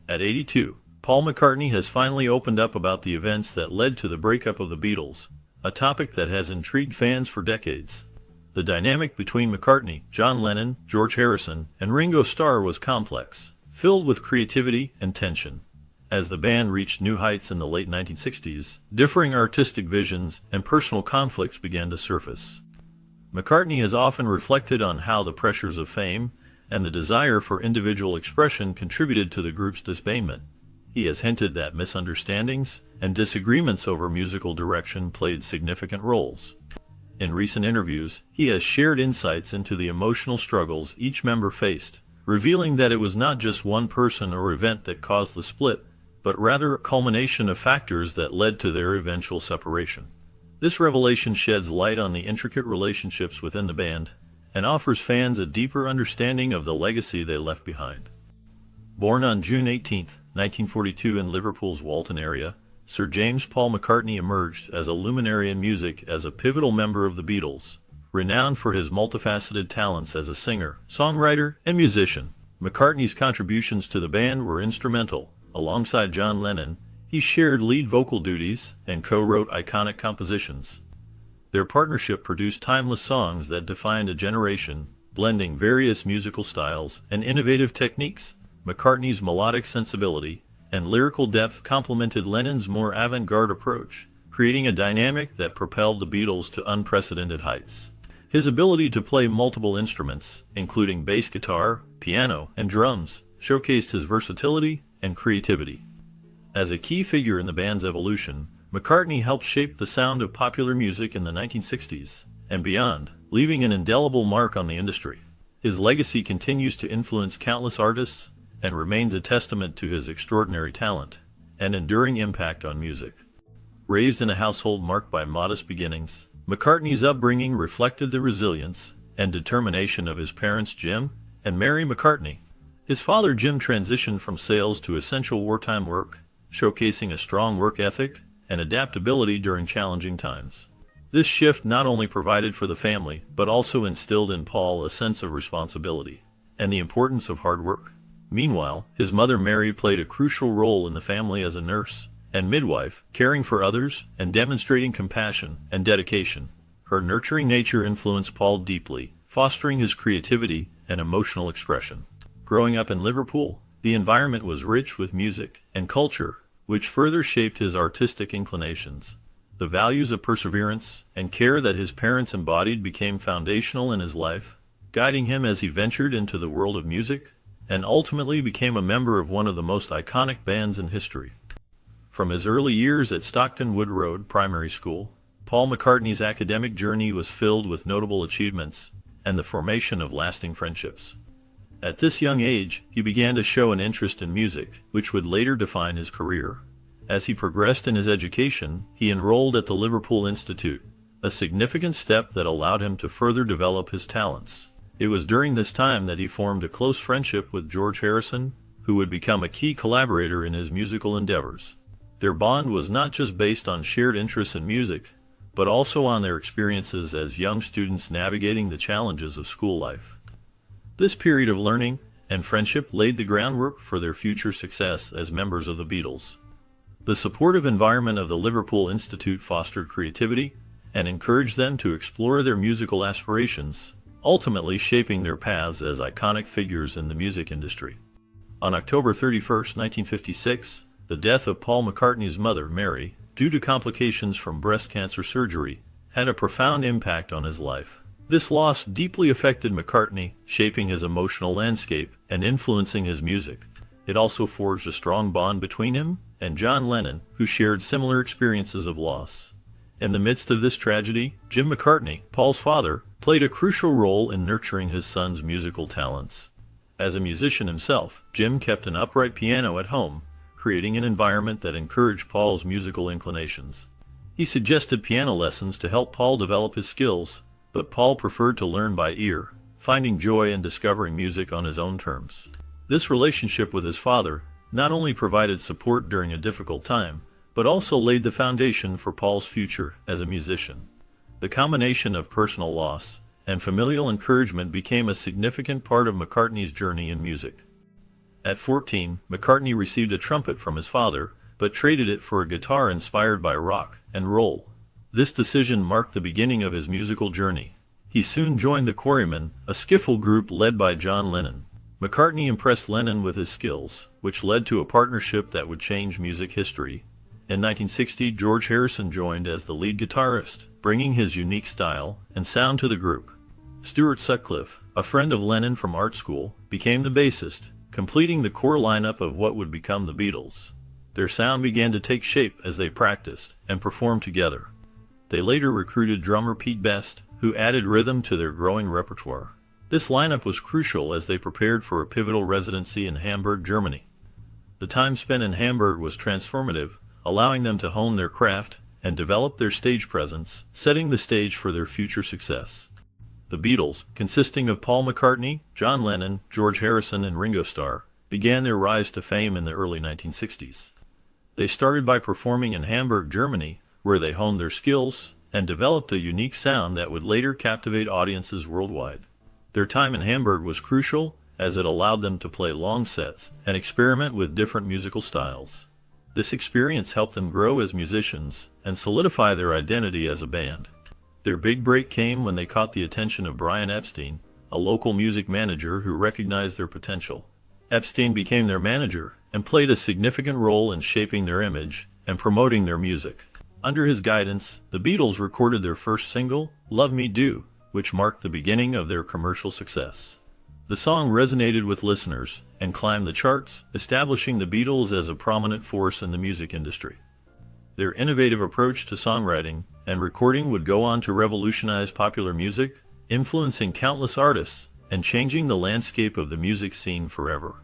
At 82, Paul McCartney has finally opened up about the events that led to the breakup of the Beatles, a topic that has intrigued fans for decades. The dynamic between McCartney, John Lennon, George Harrison, and Ringo Starr was complex, filled with creativity and tension. As the band reached new heights in the late 1960s, differing artistic visions and personal conflicts began to surface. McCartney has often reflected on how the pressures of fame and the desire for individual expression contributed to the group's disbandment. He has hinted that misunderstandings and disagreements over musical direction played significant roles. In recent interviews, he has shared insights into the emotional struggles each member faced, revealing that it was not just one person or event that caused the split, but rather a culmination of factors that led to their eventual separation. This revelation sheds light on the intricate relationships within the band and offers fans a deeper understanding of the legacy they left behind. Born on June 18, 1942 in Liverpool's Walton area, Sir James Paul McCartney emerged as a luminary in music as a pivotal member of the Beatles. Renowned for his multifaceted talents as a singer, songwriter, and musician, McCartney's contributions to the band were instrumental. Alongside John Lennon, he shared lead vocal duties and co-wrote iconic compositions. Their partnership produced timeless songs that defined a generation, blending various musical styles and innovative techniques. McCartney's melodic sensibility and lyrical depth complemented Lennon's more avant-garde approach, creating a dynamic that propelled the Beatles to unprecedented heights. His ability to play multiple instruments, including bass guitar, piano, and drums, showcased his versatility and creativity. As a key figure in the band's evolution, McCartney helped shape the sound of popular music in the 1960s and beyond, leaving an indelible mark on the industry. His legacy continues to influence countless artists and remains a testament to his extraordinary talent and enduring impact on music. Raised in a household marked by modest beginnings, McCartney's upbringing reflected the resilience and determination of his parents Jim and Mary McCartney. His father Jim transitioned from sales to essential wartime work, showcasing a strong work ethic and adaptability during challenging times. This shift not only provided for the family, but also instilled in Paul a sense of responsibility and the importance of hard work. Meanwhile, his mother Mary played a crucial role in the family as a nurse and midwife, caring for others and demonstrating compassion and dedication. Her nurturing nature influenced Paul deeply, fostering his creativity and emotional expression. Growing up in Liverpool, the environment was rich with music and culture, which further shaped his artistic inclinations. The values of perseverance and care that his parents embodied became foundational in his life, guiding him as he ventured into the world of music and ultimately became a member of one of the most iconic bands in history. From his early years at Stockton Wood Road Primary School, Paul McCartney's academic journey was filled with notable achievements and the formation of lasting friendships. At this young age, he began to show an interest in music, which would later define his career. As he progressed in his education, he enrolled at the Liverpool Institute, a significant step that allowed him to further develop his talents. It was during this time that he formed a close friendship with George Harrison, who would become a key collaborator in his musical endeavors. Their bond was not just based on shared interests in music, but also on their experiences as young students navigating the challenges of school life. This period of learning and friendship laid the groundwork for their future success as members of the Beatles. The supportive environment of the Liverpool Institute fostered creativity and encouraged them to explore their musical aspirations, ultimately shaping their paths as iconic figures in the music industry. On October 31, 1956, the death of Paul McCartney's mother, Mary, due to complications from breast cancer surgery, had a profound impact on his life. This loss deeply affected McCartney, shaping his emotional landscape and influencing his music. It also forged a strong bond between him and John Lennon, who shared similar experiences of loss. In the midst of this tragedy, Jim McCartney, Paul's father, played a crucial role in nurturing his son's musical talents. As a musician himself, Jim kept an upright piano at home, creating an environment that encouraged Paul's musical inclinations. He suggested piano lessons to help Paul develop his skills, but Paul preferred to learn by ear, finding joy in discovering music on his own terms. This relationship with his father not only provided support during a difficult time, but also laid the foundation for Paul's future as a musician. The combination of personal loss and familial encouragement became a significant part of McCartney's journey in music. At 14, McCartney received a trumpet from his father, but traded it for a guitar inspired by rock and roll. This decision marked the beginning of his musical journey. He soon joined the Quarrymen, a skiffle group led by John Lennon. McCartney impressed Lennon with his skills, which led to a partnership that would change music history. In 1960, George Harrison joined as the lead guitarist, bringing his unique style and sound to the group. Stuart Sutcliffe, a friend of Lennon from art school, became the bassist, completing the core lineup of what would become the Beatles. Their sound began to take shape as they practiced and performed together. They later recruited drummer Pete Best, who added rhythm to their growing repertoire. This lineup was crucial as they prepared for a pivotal residency in Hamburg, Germany. The time spent in Hamburg was transformative, allowing them to hone their craft and develop their stage presence, setting the stage for their future success. The Beatles, consisting of Paul McCartney, John Lennon, George Harrison, and Ringo Starr, began their rise to fame in the early 1960s. They started by performing in Hamburg, Germany, where they honed their skills and developed a unique sound that would later captivate audiences worldwide. Their time in Hamburg was crucial, as it allowed them to play long sets and experiment with different musical styles. This experience helped them grow as musicians and solidify their identity as a band. Their big break came when they caught the attention of Brian Epstein, a local music manager who recognized their potential. Epstein became their manager and played a significant role in shaping their image and promoting their music. Under his guidance, the Beatles recorded their first single, Love Me Do, which marked the beginning of their commercial success. The song resonated with listeners and climbed the charts, establishing the Beatles as a prominent force in the music industry. Their innovative approach to songwriting and recording would go on to revolutionize popular music, influencing countless artists and changing the landscape of the music scene forever.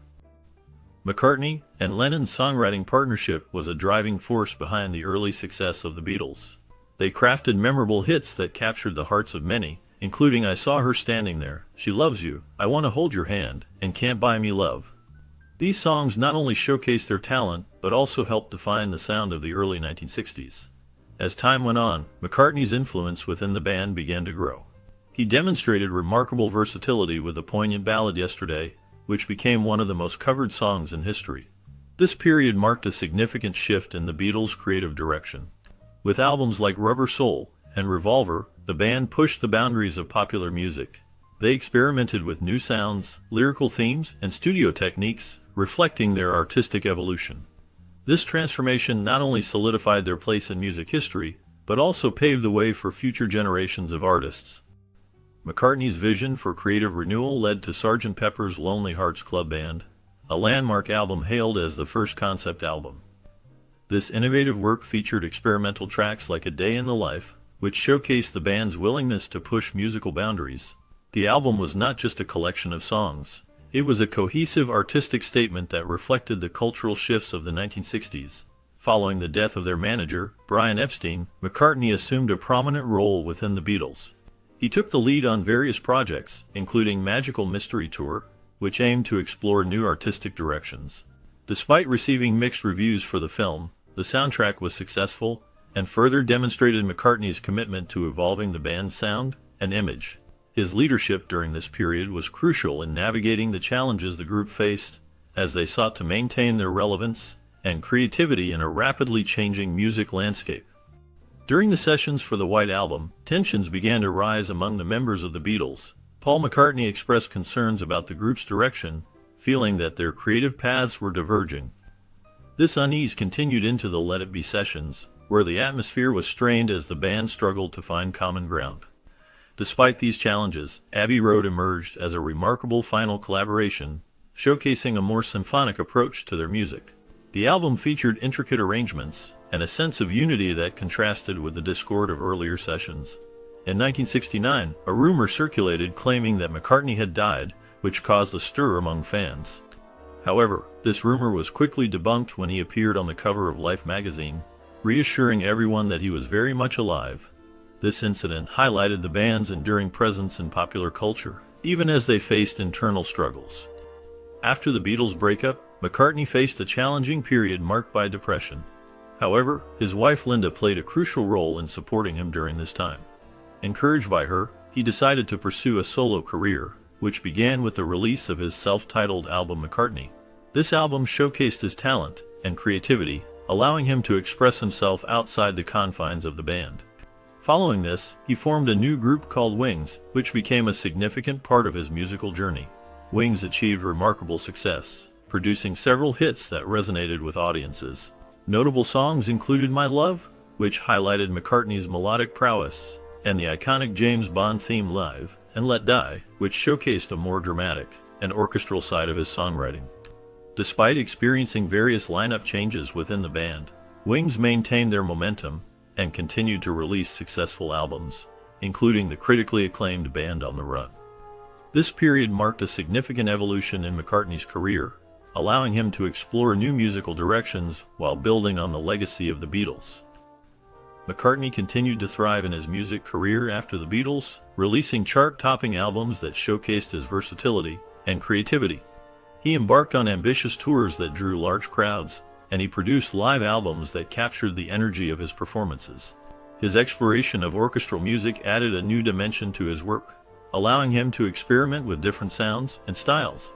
McCartney and Lennon's songwriting partnership was a driving force behind the early success of the Beatles. They crafted memorable hits that captured the hearts of many, including I Saw Her Standing There, She Loves You, I Want to Hold Your Hand, and Can't Buy Me Love. These songs not only showcased their talent, but also helped define the sound of the early 1960s. As time went on, McCartney's influence within the band began to grow. He demonstrated remarkable versatility with the poignant ballad Yesterday, which became one of the most covered songs in history. This period marked a significant shift in the Beatles' creative direction. With albums like Rubber Soul and Revolver, the band pushed the boundaries of popular music. They experimented with new sounds, lyrical themes, and studio techniques, reflecting their artistic evolution. This transformation not only solidified their place in music history, but also paved the way for future generations of artists. McCartney's vision for creative renewal led to Sgt. Pepper's Lonely Hearts Club Band, a landmark album hailed as the first concept album. This innovative work featured experimental tracks like A Day in the Life, which showcased the band's willingness to push musical boundaries. The album was not just a collection of songs. It was a cohesive artistic statement that reflected the cultural shifts of the 1960s. Following the death of their manager, Brian Epstein, McCartney assumed a prominent role within the Beatles. He took the lead on various projects, including Magical Mystery Tour, which aimed to explore new artistic directions. Despite receiving mixed reviews for the film, the soundtrack was successful and further demonstrated McCartney's commitment to evolving the band's sound and image. His leadership during this period was crucial in navigating the challenges the group faced as they sought to maintain their relevance and creativity in a rapidly changing music landscape. During the sessions for the White Album, tensions began to rise among the members of the Beatles. Paul McCartney expressed concerns about the group's direction, feeling that their creative paths were diverging. This unease continued into the Let It Be sessions, where the atmosphere was strained as the band struggled to find common ground. Despite these challenges, Abbey Road emerged as a remarkable final collaboration, showcasing a more symphonic approach to their music. The album featured intricate arrangements and a sense of unity that contrasted with the discord of earlier sessions. In 1969, a rumor circulated claiming that McCartney had died, which caused a stir among fans. However, this rumor was quickly debunked when he appeared on the cover of Life magazine, reassuring everyone that he was very much alive. This incident highlighted the band's enduring presence in popular culture, even as they faced internal struggles. After the Beatles' breakup, McCartney faced a challenging period marked by depression. However, his wife Linda played a crucial role in supporting him during this time. Encouraged by her, he decided to pursue a solo career, which began with the release of his self-titled album McCartney. This album showcased his talent and creativity, allowing him to express himself outside the confines of the band. Following this, he formed a new group called Wings, which became a significant part of his musical journey. Wings achieved remarkable success, producing several hits that resonated with audiences. Notable songs included My Love, which highlighted McCartney's melodic prowess, and the iconic James Bond theme Live, and Let Die, which showcased a more dramatic and orchestral side of his songwriting. Despite experiencing various lineup changes within the band, Wings maintained their momentum and continued to release successful albums, including the critically acclaimed Band on the Run. This period marked a significant evolution in McCartney's career, allowing him to explore new musical directions while building on the legacy of the Beatles. McCartney continued to thrive in his music career after the Beatles, releasing chart-topping albums that showcased his versatility and creativity. He embarked on ambitious tours that drew large crowds, and he produced live albums that captured the energy of his performances. His exploration of orchestral music added a new dimension to his work, allowing him to experiment with different sounds and styles.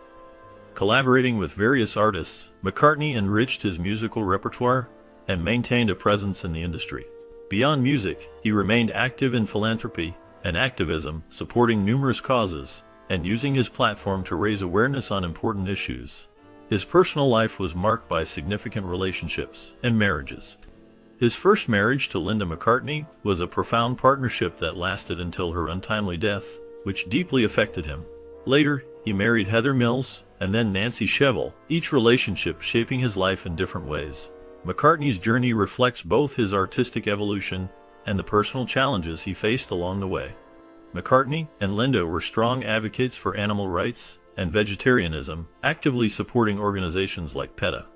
Collaborating with various artists, McCartney enriched his musical repertoire and maintained a presence in the industry. Beyond music, he remained active in philanthropy and activism, supporting numerous causes and using his platform to raise awareness on important issues. His personal life was marked by significant relationships and marriages. His first marriage to Linda McCartney was a profound partnership that lasted until her untimely death, which deeply affected him. Later, he married Heather Mills and then Nancy Shevell, each relationship shaping his life in different ways. McCartney's journey reflects both his artistic evolution and the personal challenges he faced along the way. McCartney and Linda were strong advocates for animal rights and vegetarianism, actively supporting organizations like PETA.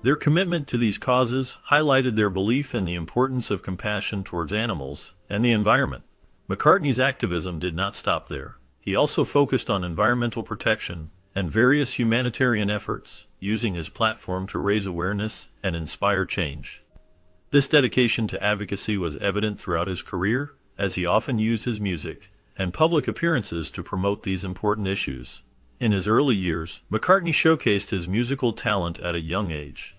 Their commitment to these causes highlighted their belief in the importance of compassion towards animals and the environment. McCartney's activism did not stop there. He also focused on environmental protection and various humanitarian efforts, using his platform to raise awareness and inspire change. This dedication to advocacy was evident throughout his career, as he often used his music and public appearances to promote these important issues. In his early years, McCartney showcased his musical talent at a young age.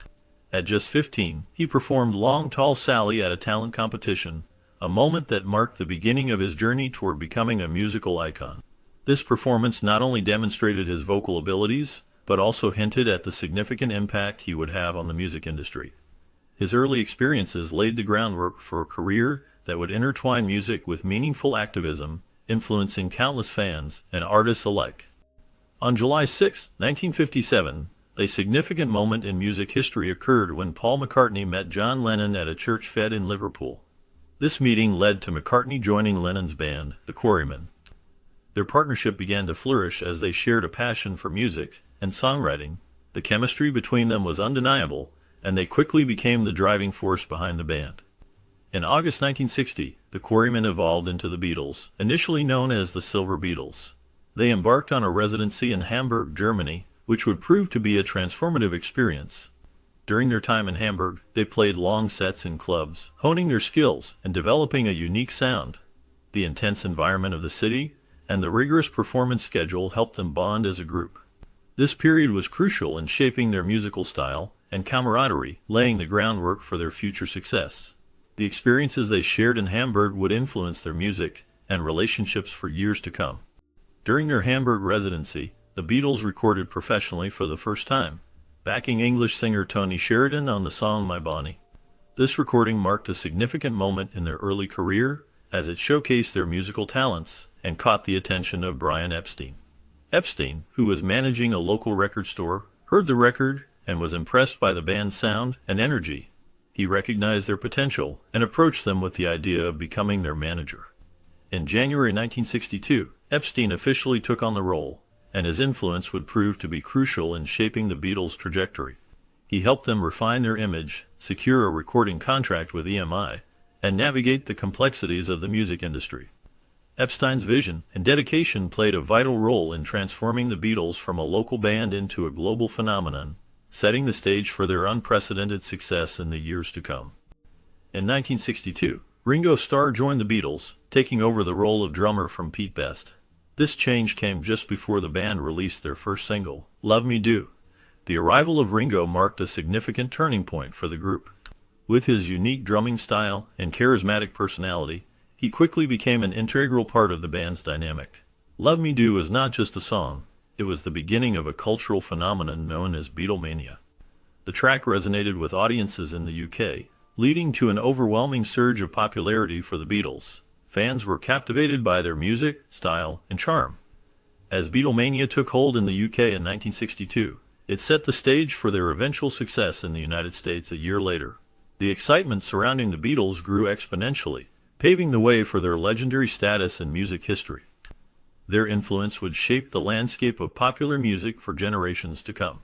At just 15, he performed Long Tall Sally at a talent competition, a moment that marked the beginning of his journey toward becoming a musical icon. This performance not only demonstrated his vocal abilities, but also hinted at the significant impact he would have on the music industry. His early experiences laid the groundwork for a career that would intertwine music with meaningful activism, influencing countless fans and artists alike. On July 6, 1957, a significant moment in music history occurred when Paul McCartney met John Lennon at a church fete in Liverpool. This meeting led to McCartney joining Lennon's band, the Quarrymen. Their partnership began to flourish as they shared a passion for music and songwriting. The chemistry between them was undeniable, and they quickly became the driving force behind the band. In August 1960, the Quarrymen evolved into the Beatles, initially known as the Silver Beatles. They embarked on a residency in Hamburg, Germany, which would prove to be a transformative experience. During their time in Hamburg, they played long sets in clubs, honing their skills and developing a unique sound. The intense environment of the city and the rigorous performance schedule helped them bond as a group. This period was crucial in shaping their musical style and camaraderie, laying the groundwork for their future success. The experiences they shared in Hamburg would influence their music and relationships for years to come. During their Hamburg residency, the Beatles recorded professionally for the first time, backing English singer Tony Sheridan on the song My Bonnie. This recording marked a significant moment in their early career, as it showcased their musical talents and caught the attention of Brian Epstein. Epstein, who was managing a local record store, heard the record and was impressed by the band's sound and energy. He recognized their potential and approached them with the idea of becoming their manager. In January 1962, Epstein officially took on the role, and his influence would prove to be crucial in shaping the Beatles' trajectory. He helped them refine their image, secure a recording contract with EMI, and navigate the complexities of the music industry. Epstein's vision and dedication played a vital role in transforming the Beatles from a local band into a global phenomenon, setting the stage for their unprecedented success in the years to come. In 1962, Ringo Starr joined the Beatles, taking over the role of drummer from Pete Best. This change came just before the band released their first single, Love Me Do, The arrival of Ringo marked a significant turning point for the group. With his unique drumming style and charismatic personality, he quickly became an integral part of the band's dynamic. Love Me Do was not just a song, it was the beginning of a cultural phenomenon known as Beatlemania. The track resonated with audiences in the UK, leading to an overwhelming surge of popularity for the Beatles. Fans were captivated by their music, style, and charm. As Beatlemania took hold in the UK in 1962, it set the stage for their eventual success in the United States a year later. The excitement surrounding the Beatles grew exponentially, paving the way for their legendary status in music history. Their influence would shape the landscape of popular music for generations to come.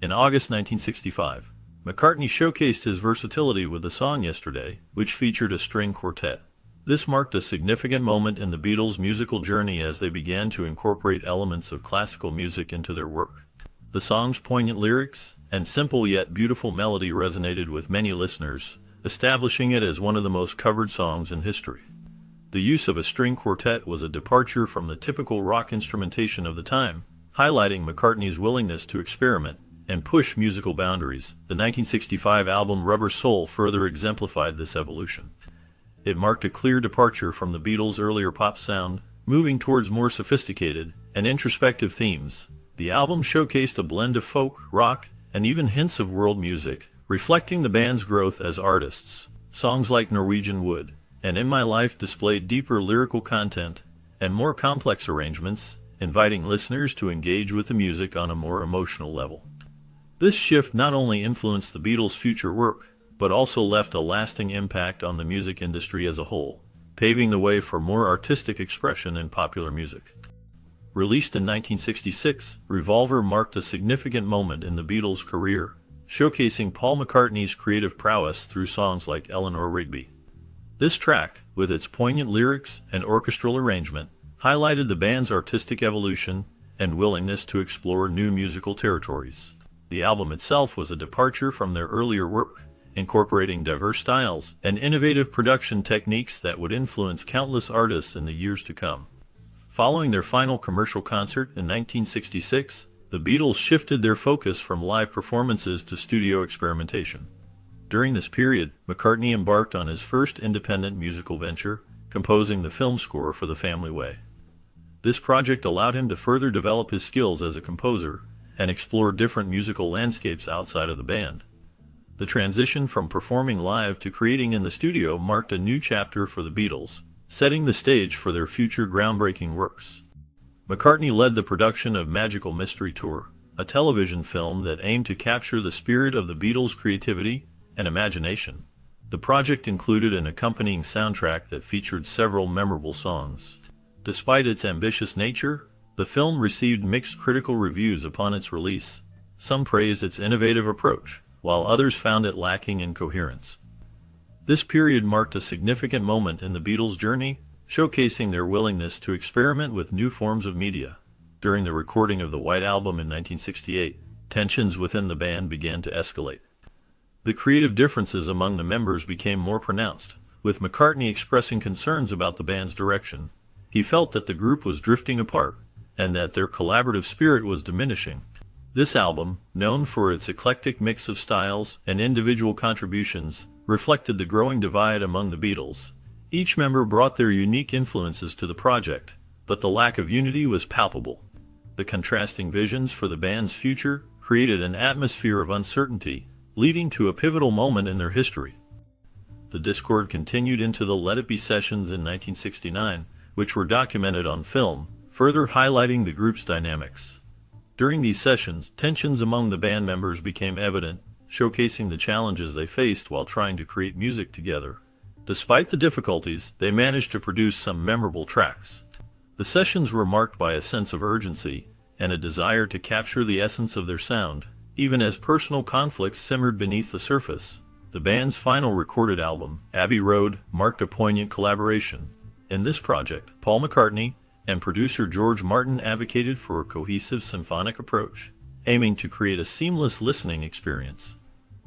In August 1965, McCartney showcased his versatility with the song Yesterday, which featured a string quartet. This marked a significant moment in the Beatles' musical journey as they began to incorporate elements of classical music into their work. The song's poignant lyrics and simple yet beautiful melody resonated with many listeners, establishing it as one of the most covered songs in history. The use of a string quartet was a departure from the typical rock instrumentation of the time, highlighting McCartney's willingness to experiment and push musical boundaries. The 1965 album Rubber Soul further exemplified this evolution. It marked a clear departure from the Beatles' earlier pop sound, moving towards more sophisticated and introspective themes. The album showcased a blend of folk, rock, and even hints of world music, reflecting the band's growth as artists. Songs like Norwegian Wood and In My Life displayed deeper lyrical content and more complex arrangements, inviting listeners to engage with the music on a more emotional level. This shift not only influenced the Beatles' future work, but also left a lasting impact on the music industry as a whole, paving the way for more artistic expression in popular music. Released in 1966, Revolver marked a significant moment in the Beatles' career, showcasing Paul McCartney's creative prowess through songs like Eleanor Rigby. This track, with its poignant lyrics and orchestral arrangement, highlighted the band's artistic evolution and willingness to explore new musical territories. The album itself was a departure from their earlier work, incorporating diverse styles and innovative production techniques that would influence countless artists in the years to come. Following their final commercial concert in 1966, the Beatles shifted their focus from live performances to studio experimentation. During this period, McCartney embarked on his first independent musical venture, composing the film score for The Family Way. This project allowed him to further develop his skills as a composer and explore different musical landscapes outside of the band. The transition from performing live to creating in the studio marked a new chapter for the Beatles, setting the stage for their future groundbreaking works. McCartney led the production of Magical Mystery Tour, a television film that aimed to capture the spirit of the Beatles' creativity and imagination. The project included an accompanying soundtrack that featured several memorable songs. Despite its ambitious nature, the film received mixed critical reviews upon its release. Some praised its innovative approach, while others found it lacking in coherence. This period marked a significant moment in the Beatles' journey, showcasing their willingness to experiment with new forms of media. During the recording of the White Album in 1968, tensions within the band began to escalate. The creative differences among the members became more pronounced, with McCartney expressing concerns about the band's direction. He felt that the group was drifting apart, and that their collaborative spirit was diminishing. This album, known for its eclectic mix of styles and individual contributions, reflected the growing divide among the Beatles. Each member brought their unique influences to the project, but the lack of unity was palpable. The contrasting visions for the band's future created an atmosphere of uncertainty, leading to a pivotal moment in their history. The discord continued into the Let It Be sessions in 1969, which were documented on film, further highlighting the group's dynamics. During these sessions, tensions among the band members became evident, showcasing the challenges they faced while trying to create music together. Despite the difficulties, they managed to produce some memorable tracks. The sessions were marked by a sense of urgency and a desire to capture the essence of their sound, even as personal conflicts simmered beneath the surface. The band's final recorded album, Abbey Road, marked a poignant collaboration. In this project, Paul McCartney and producer George Martin advocated for a cohesive symphonic approach, aiming to create a seamless listening experience.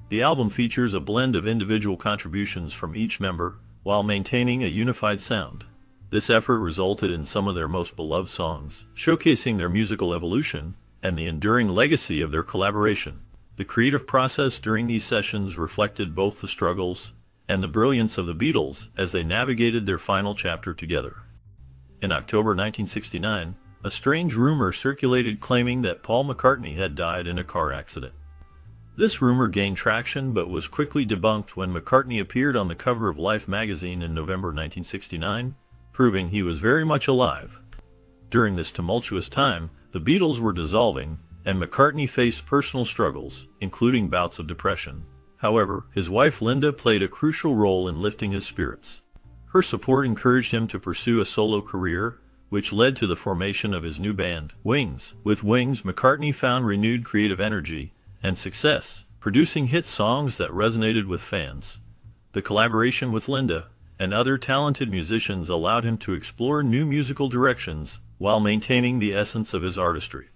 The album features a blend of individual contributions from each member, while maintaining a unified sound. This effort resulted in some of their most beloved songs, showcasing their musical evolution and the enduring legacy of their collaboration. The creative process during these sessions reflected both the struggles and the brilliance of the Beatles as they navigated their final chapter together. In October 1969, a strange rumor circulated claiming that Paul McCartney had died in a car accident. This rumor gained traction but was quickly debunked when McCartney appeared on the cover of Life magazine in November 1969, proving he was very much alive. During this tumultuous time, the Beatles were dissolving, and McCartney faced personal struggles, including bouts of depression. However, his wife Linda played a crucial role in lifting his spirits. Her support encouraged him to pursue a solo career, which led to the formation of his new band, Wings. With Wings, McCartney found renewed creative energy and success, producing hit songs that resonated with fans. The collaboration with Linda and other talented musicians allowed him to explore new musical directions while maintaining the essence of his artistry.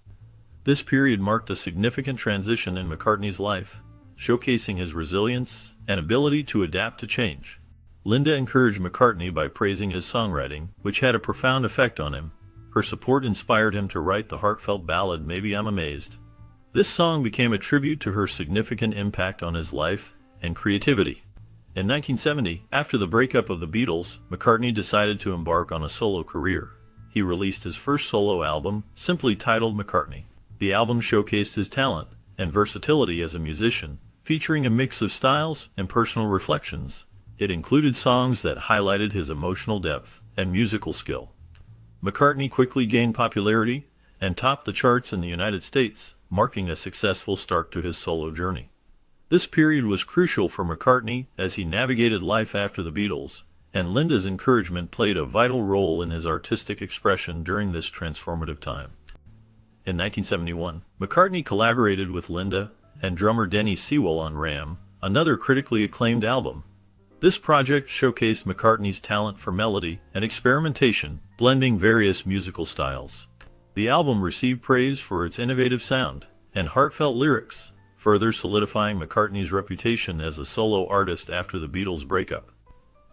This period marked a significant transition in McCartney's life, showcasing his resilience and ability to adapt to change. Linda encouraged McCartney by praising his songwriting, which had a profound effect on him. Her support inspired him to write the heartfelt ballad Maybe I'm Amazed. This song became a tribute to her significant impact on his life and creativity. In 1970, after the breakup of the Beatles, McCartney decided to embark on a solo career. He released his first solo album, simply titled McCartney. The album showcased his talent and versatility as a musician, featuring a mix of styles and personal reflections. It included songs that highlighted his emotional depth and musical skill. McCartney quickly gained popularity and topped the charts in the United States, marking a successful start to his solo journey. This period was crucial for McCartney as he navigated life after the Beatles, and Linda's encouragement played a vital role in his artistic expression during this transformative time. In 1971, McCartney collaborated with Linda and drummer Denny Sewell on Ram, another critically acclaimed album. This project showcased McCartney's talent for melody and experimentation, blending various musical styles. The album received praise for its innovative sound and heartfelt lyrics, further solidifying McCartney's reputation as a solo artist after the Beatles' breakup.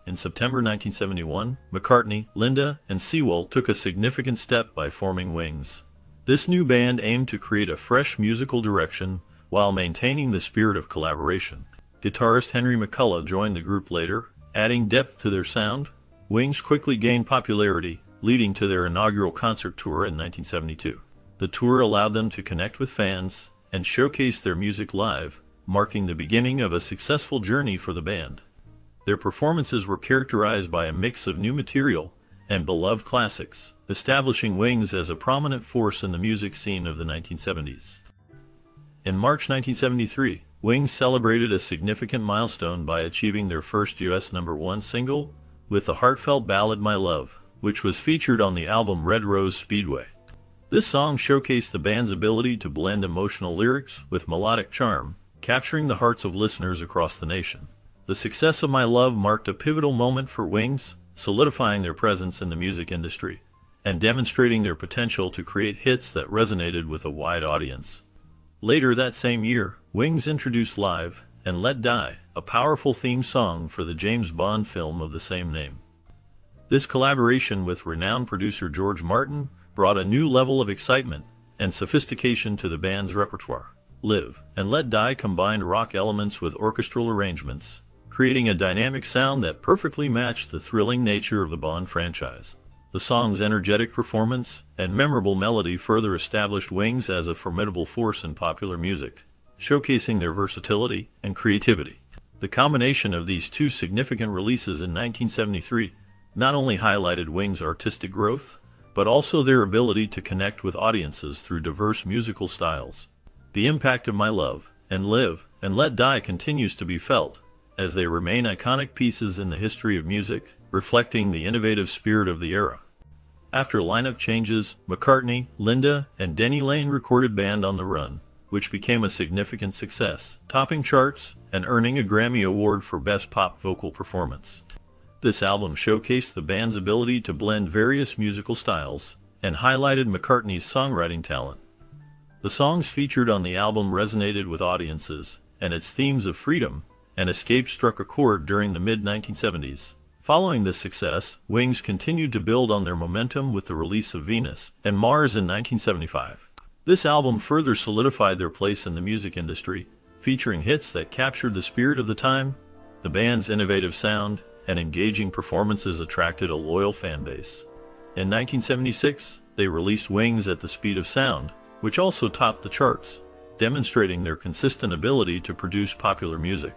In September 1971, McCartney, Linda, and Sewell took a significant step by forming Wings. This new band aimed to create a fresh musical direction while maintaining the spirit of collaboration. Guitarist Henry McCullough joined the group later, adding depth to their sound. Wings quickly gained popularity, leading to their inaugural concert tour in 1972. The tour allowed them to connect with fans and showcase their music live, marking the beginning of a successful journey for the band. Their performances were characterized by a mix of new material and beloved classics, establishing Wings as a prominent force in the music scene of the 1970s. In March 1973, Wings celebrated a significant milestone by achieving their first U.S. #1 single with the heartfelt ballad My Love, which was featured on the album Red Rose Speedway. This song showcased the band's ability to blend emotional lyrics with melodic charm, capturing the hearts of listeners across the nation. The success of My Love marked a pivotal moment for Wings, solidifying their presence in the music industry and demonstrating their potential to create hits that resonated with a wide audience. Later that same year, Wings introduced Live and Let Die, a powerful theme song for the James Bond film of the same name. This collaboration with renowned producer George Martin brought a new level of excitement and sophistication to the band's repertoire. Live and Let Die combined rock elements with orchestral arrangements, creating a dynamic sound that perfectly matched the thrilling nature of the Bond franchise. The song's energetic performance and memorable melody further established Wings as a formidable force in popular music, showcasing their versatility and creativity. The combination of these two significant releases in 1973 not only highlighted Wings' artistic growth, but also their ability to connect with audiences through diverse musical styles. The impact of My Love and Live and Let Die continues to be felt, as they remain iconic pieces in the history of music, reflecting the innovative spirit of the era. After lineup changes, McCartney, Linda, and Denny Laine recorded Band on the Run, which became a significant success, topping charts and earning a Grammy Award for Best Pop Vocal Performance. This album showcased the band's ability to blend various musical styles and highlighted McCartney's songwriting talent. The songs featured on the album resonated with audiences, and its themes of freedom and escape struck a chord during the mid-1970s. Following this success, Wings continued to build on their momentum with the release of Venus and Mars in 1975. This album further solidified their place in the music industry, featuring hits that captured the spirit of the time. The band's innovative sound and engaging performances attracted a loyal fan base. In 1976, they released Wings at the Speed of Sound, which also topped the charts, demonstrating their consistent ability to produce popular music.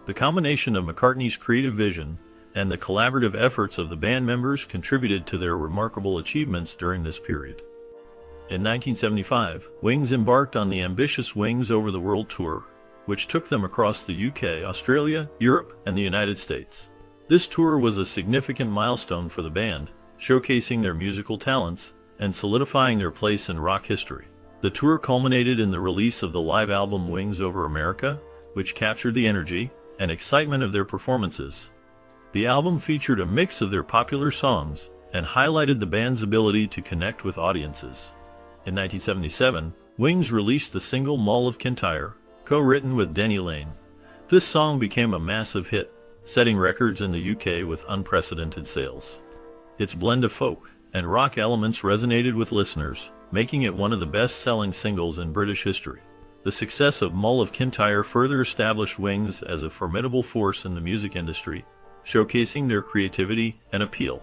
The combination of McCartney's creative vision and the collaborative efforts of the band members contributed to their remarkable achievements during this period. In 1975, Wings embarked on the ambitious Wings Over the World tour, which took them across the UK, Australia, Europe, and the United States. This tour was a significant milestone for the band, showcasing their musical talents and solidifying their place in rock history. The tour culminated in the release of the live album Wings Over America, which captured the energy and excitement of their performances. The album featured a mix of their popular songs and highlighted the band's ability to connect with audiences. In 1977, Wings released the single Mull of Kintyre, co-written with Denny Laine. This song became a massive hit, setting records in the UK with unprecedented sales. Its blend of folk and rock elements resonated with listeners, making it one of the best-selling singles in British history. The success of Mull of Kintyre further established Wings as a formidable force in the music industry, showcasing their creativity and appeal.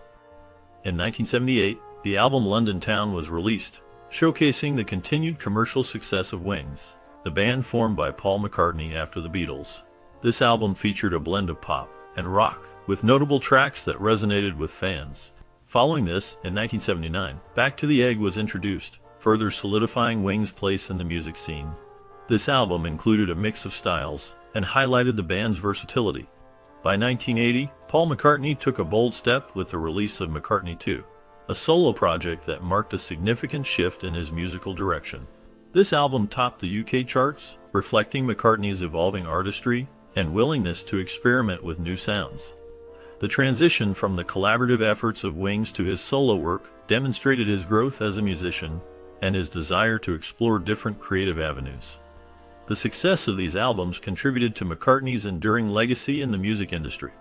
In 1978, the album London Town was released, showcasing the continued commercial success of Wings, the band formed by Paul McCartney after the Beatles. This album featured a blend of pop and rock, with notable tracks that resonated with fans. Following this, in 1979, Back to the Egg was introduced, further solidifying Wings' place in the music scene. This album included a mix of styles and highlighted the band's versatility. By 1980, Paul McCartney took a bold step with the release of McCartney 2, a solo project that marked a significant shift in his musical direction. This album topped the UK charts, reflecting McCartney's evolving artistry and willingness to experiment with new sounds. The transition from the collaborative efforts of Wings to his solo work demonstrated his growth as a musician and his desire to explore different creative avenues. The success of these albums contributed to McCartney's enduring legacy in the music industry.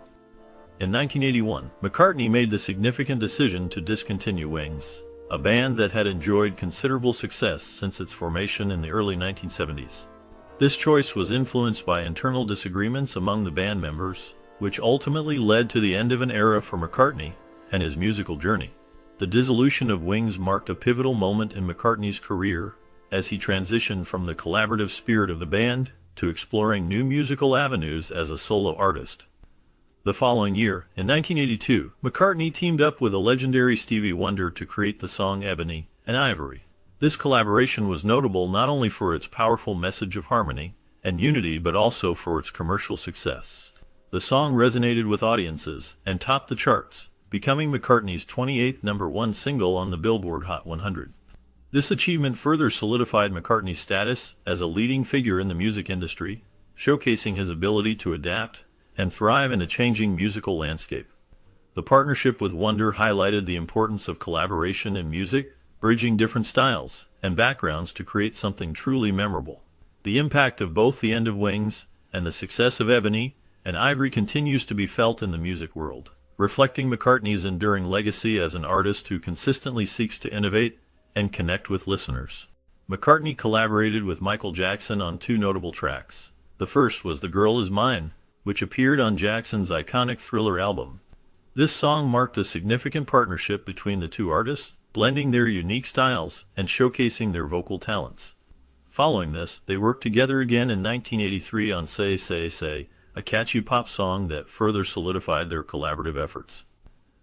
In 1981, McCartney made the significant decision to discontinue Wings, a band that had enjoyed considerable success since its formation in the early 1970s. This choice was influenced by internal disagreements among the band members, which ultimately led to the end of an era for McCartney and his musical journey. The dissolution of Wings marked a pivotal moment in McCartney's career as he transitioned from the collaborative spirit of the band to exploring new musical avenues as a solo artist. The following year, in 1982, McCartney teamed up with the legendary Stevie Wonder to create the song Ebony and Ivory. This collaboration was notable not only for its powerful message of harmony and unity but also for its commercial success. The song resonated with audiences and topped the charts, becoming McCartney's 28th #1 single on the Billboard Hot 100. This achievement further solidified McCartney's status as a leading figure in the music industry, showcasing his ability to adapt and thrive in a changing musical landscape. The partnership with Wonder highlighted the importance of collaboration in music, bridging different styles and backgrounds to create something truly memorable. The impact of both the end of Wings and the success of Ebony and Ivory continues to be felt in the music world, reflecting McCartney's enduring legacy as an artist who consistently seeks to innovate and connect with listeners. McCartney collaborated with Michael Jackson on two notable tracks. The first was The Girl Is Mine, which appeared on Jackson's iconic Thriller album. This song marked a significant partnership between the two artists, blending their unique styles and showcasing their vocal talents. Following this, they worked together again in 1983 on Say Say Say, a catchy pop song that further solidified their collaborative efforts.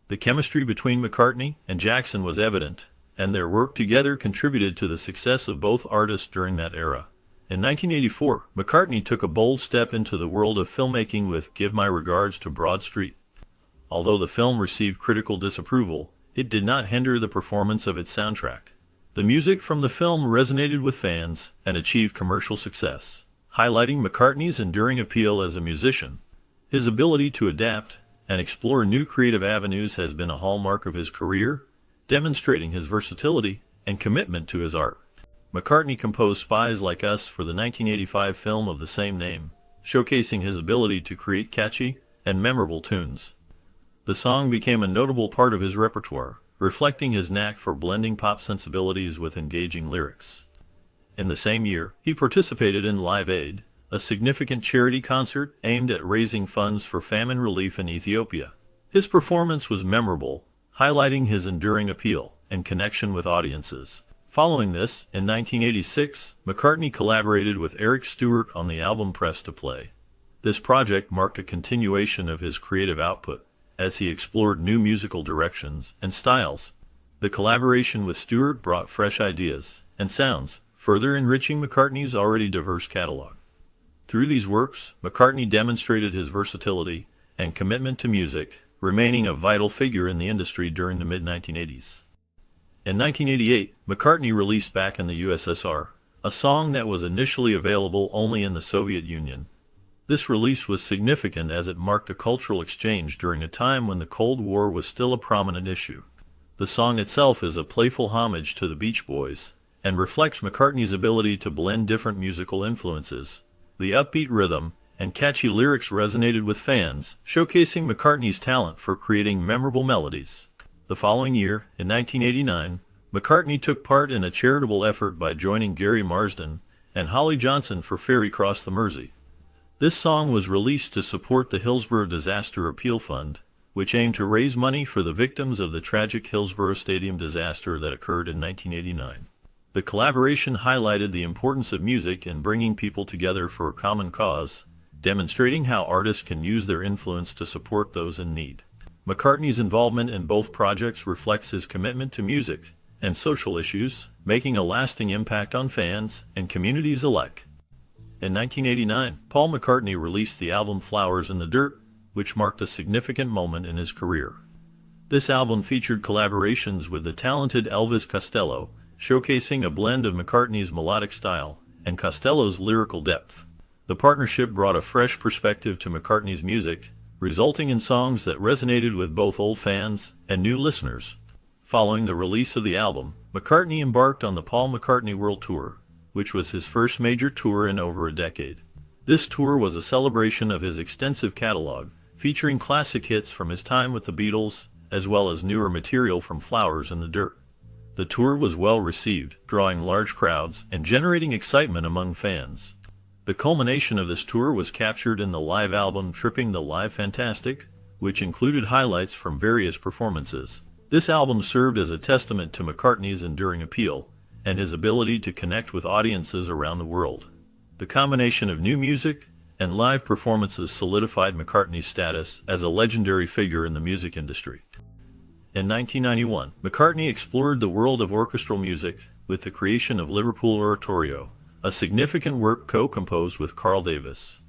The chemistry between McCartney and Jackson was evident, and their work together contributed to the success of both artists during that era. In 1984, McCartney took a bold step into the world of filmmaking with Give My Regards to Broad Street. Although the film received critical disapproval, it did not hinder the performance of its soundtrack. The music from the film resonated with fans and achieved commercial success, highlighting McCartney's enduring appeal as a musician. His ability to adapt and explore new creative avenues has been a hallmark of his career, demonstrating his versatility and commitment to his art. McCartney composed Spies Like Us for the 1985 film of the same name, showcasing his ability to create catchy and memorable tunes. The song became a notable part of his repertoire, reflecting his knack for blending pop sensibilities with engaging lyrics. In the same year, he participated in Live Aid, a significant charity concert aimed at raising funds for famine relief in Ethiopia. His performance was memorable, highlighting his enduring appeal and connection with audiences. Following this, in 1986, McCartney collaborated with Eric Stewart on the album Press to Play. This project marked a continuation of his creative output, as he explored new musical directions and styles. The collaboration with Stewart brought fresh ideas and sounds, further enriching McCartney's already diverse catalog. Through these works, McCartney demonstrated his versatility and commitment to music, remaining a vital figure in the industry during the mid-1980s. In 1988, McCartney released Back in the USSR, a song that was initially available only in the Soviet Union. This release was significant as it marked a cultural exchange during a time when the Cold War was still a prominent issue. The song itself is a playful homage to the Beach Boys, and reflects McCartney's ability to blend different musical influences. The upbeat rhythm and catchy lyrics resonated with fans, showcasing McCartney's talent for creating memorable melodies. The following year, in 1989, McCartney took part in a charitable effort by joining Gary Marsden and Holly Johnson for Ferry Cross the Mersey. This song was released to support the Hillsborough Disaster Appeal Fund, which aimed to raise money for the victims of the tragic Hillsborough Stadium disaster that occurred in 1989. The collaboration highlighted the importance of music in bringing people together for a common cause, demonstrating how artists can use their influence to support those in need. McCartney's involvement in both projects reflects his commitment to music and social issues, making a lasting impact on fans and communities alike. In 1989, Paul McCartney released the album Flowers in the Dirt, which marked a significant moment in his career. This album featured collaborations with the talented Elvis Costello, showcasing a blend of McCartney's melodic style and Costello's lyrical depth. The partnership brought a fresh perspective to McCartney's music, resulting in songs that resonated with both old fans and new listeners. Following the release of the album, McCartney embarked on the Paul McCartney World Tour, which was his first major tour in over a decade. This tour was a celebration of his extensive catalog, featuring classic hits from his time with the Beatles, as well as newer material from Flowers in the Dirt. The tour was well received, drawing large crowds and generating excitement among fans. The culmination of this tour was captured in the live album Tripping the Live Fantastic, which included highlights from various performances. This album served as a testament to McCartney's enduring appeal and his ability to connect with audiences around the world. The combination of new music and live performances solidified McCartney's status as a legendary figure in the music industry. In 1991, McCartney explored the world of orchestral music with the creation of Liverpool Oratorio, a significant work co-composed with Carl Davis.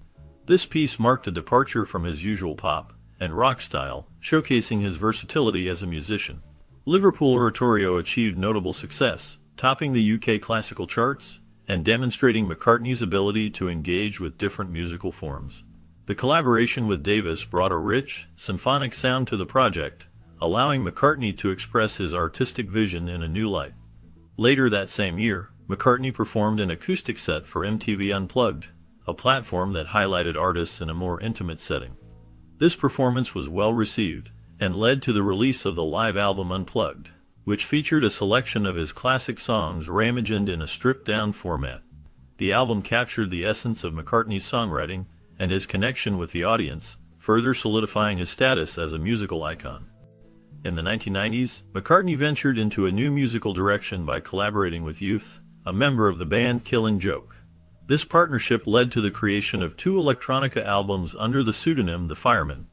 This piece marked a departure from his usual pop and rock style, showcasing his versatility as a musician. Liverpool Oratorio achieved notable success, topping the UK classical charts and demonstrating McCartney's ability to engage with different musical forms. The collaboration with Davis brought a rich, symphonic sound to the project, allowing McCartney to express his artistic vision in a new light. Later that same year, McCartney performed an acoustic set for MTV Unplugged, a platform that highlighted artists in a more intimate setting. This performance was well received and led to the release of the live album Unplugged, which featured a selection of his classic songs reimagined in a stripped-down format. The album captured the essence of McCartney's songwriting and his connection with the audience, further solidifying his status as a musical icon. In the 1990s, McCartney ventured into a new musical direction by collaborating with Youth, a member of the band Killing Joke. This partnership led to the creation of two electronica albums under the pseudonym The Fireman.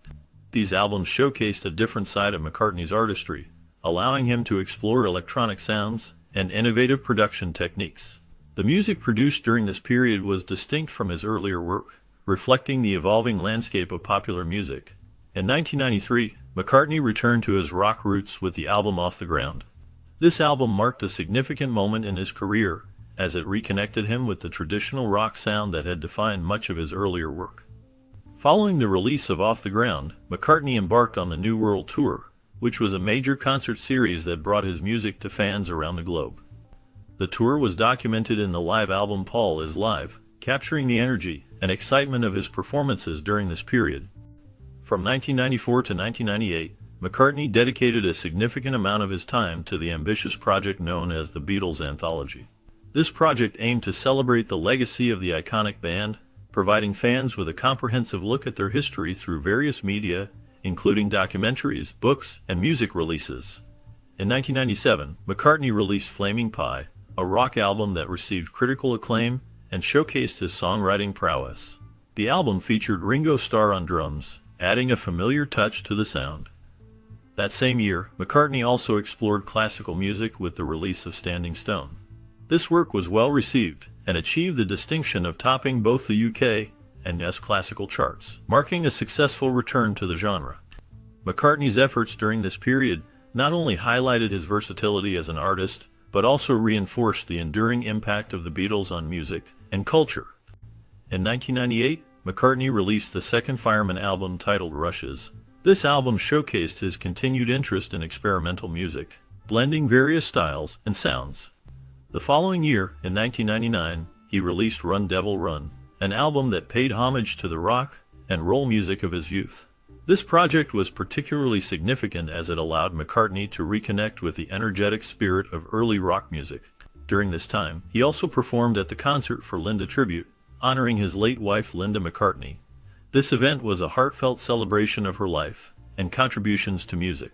These albums showcased a different side of McCartney's artistry, allowing him to explore electronic sounds and innovative production techniques. The music produced during this period was distinct from his earlier work, reflecting the evolving landscape of popular music. In 1993, McCartney returned to his rock roots with the album Off the Ground. This album marked a significant moment in his career, as it reconnected him with the traditional rock sound that had defined much of his earlier work. Following the release of Off the Ground, McCartney embarked on the New World Tour, which was a major concert series that brought his music to fans around the globe. The tour was documented in the live album Paul is Live, capturing the energy and excitement of his performances during this period. From 1994 to 1998, McCartney dedicated a significant amount of his time to the ambitious project known as the Beatles Anthology. This project aimed to celebrate the legacy of the iconic band, providing fans with a comprehensive look at their history through various media, including documentaries, books, and music releases. In 1997, McCartney released Flaming Pie, a rock album that received critical acclaim and showcased his songwriting prowess. The album featured Ringo Starr on drums, adding a familiar touch to the sound. That same year, McCartney also explored classical music with the release of Standing Stone. This work was well received and achieved the distinction of topping both the UK and US classical charts, marking a successful return to the genre. McCartney's efforts during this period not only highlighted his versatility as an artist, but also reinforced the enduring impact of the Beatles on music and culture. In 1998, McCartney released the second Fireman album titled Rushes. This album showcased his continued interest in experimental music, blending various styles and sounds. The following year, in 1999, he released Run Devil Run, an album that paid homage to the rock and roll music of his youth. This project was particularly significant as it allowed McCartney to reconnect with the energetic spirit of early rock music. During this time, he also performed at the Concert for Linda tribute, honoring his late wife Linda McCartney. This event was a heartfelt celebration of her life and contributions to music.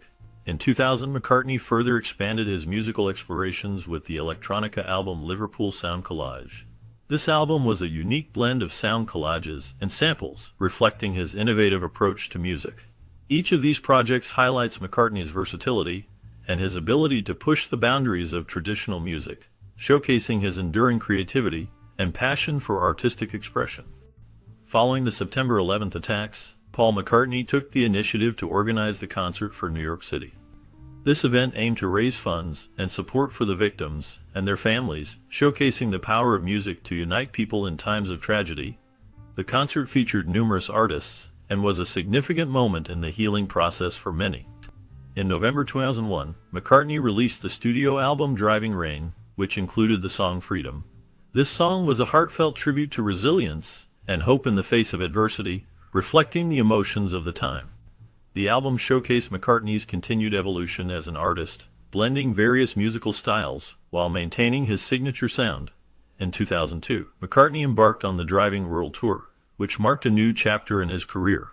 In 2000, McCartney further expanded his musical explorations with the electronica album Liverpool Sound Collage. This album was a unique blend of sound collages and samples, reflecting his innovative approach to music. Each of these projects highlights McCartney's versatility and his ability to push the boundaries of traditional music, showcasing his enduring creativity and passion for artistic expression. Following the September 11th attacks, Paul McCartney took the initiative to organize the concert for New York City. This event aimed to raise funds and support for the victims and their families, showcasing the power of music to unite people in times of tragedy. The concert featured numerous artists and was a significant moment in the healing process for many. In November 2001, McCartney released the studio album Driving Rain, which included the song Freedom. This song was a heartfelt tribute to resilience and hope in the face of adversity, reflecting the emotions of the time. The album showcased McCartney's continued evolution as an artist, blending various musical styles while maintaining his signature sound. In 2002, McCartney embarked on the Driving World Tour, which marked a new chapter in his career.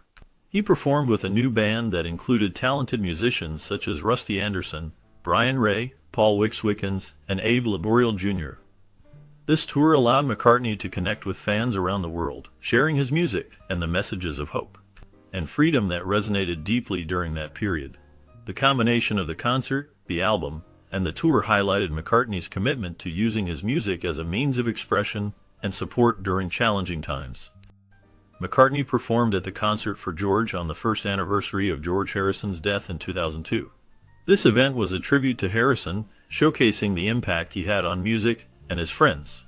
He performed with a new band that included talented musicians such as Rusty Anderson, Brian Ray, Paul Wickens, and Abe Laboriel Jr. This tour allowed McCartney to connect with fans around the world, sharing his music and the messages of hope and freedom that resonated deeply during that period. The combination of the concert, the album, and the tour highlighted McCartney's commitment to using his music as a means of expression and support during challenging times. McCartney performed at the Concert for George on the first anniversary of George Harrison's death in 2002. This event was a tribute to Harrison, showcasing the impact he had on music and his friends.